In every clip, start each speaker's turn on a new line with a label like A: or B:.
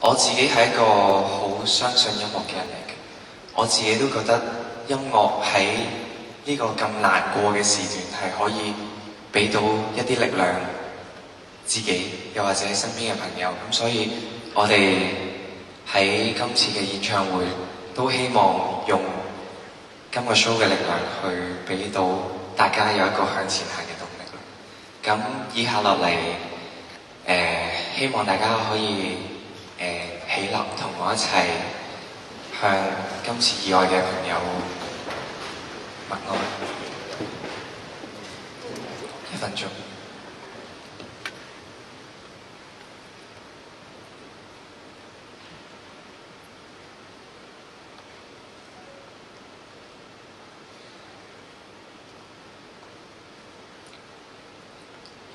A: 我自己係一個好相信音樂嘅人嚟嘅，我自己都覺得音樂喺呢個咁難過嘅時段係可以俾到一啲力量自己，又或者身邊嘅朋友。咁所以我哋喺今次嘅演唱會都希望用今個 show 嘅力量去俾到大家有一個向前行嘅動力。咁以下落嚟，希望大家可以起立，同我一齊向今次意外嘅朋友默哀1分鐘。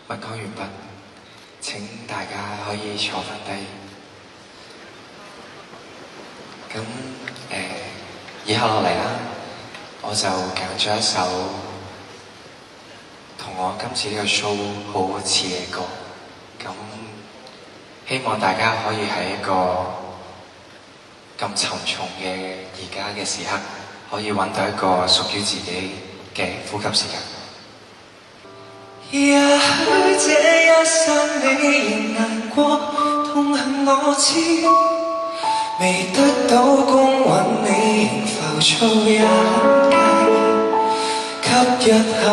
A: 默哀完畢，請大家可以坐返低。咁以下落嚟啦，我就揀咗一首同我今次呢個 show 好似嘅歌。咁希望大家可以喺一個咁沉重嘅而家嘅時刻，可以揾到一個屬於自己嘅呼吸時間。
B: 也許這一生你仍難過，痛恨我知，未得到公允你仍浮躁也介意，吸一口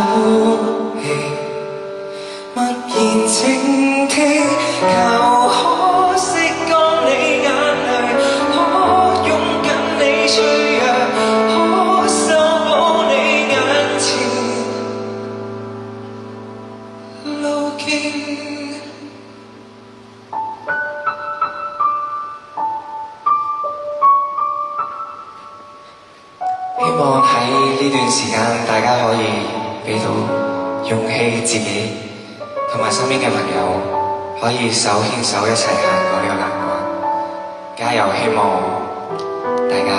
B: 氣，默然靜聽，求可釋乾你眼淚，可擁緊你脆弱，可修補你眼前路徑。
A: 希望喺呢段時間，大家可以俾到勇氣自己同埋身邊嘅朋友，可以手牽手一齊行過呢個難關。加油！希望大家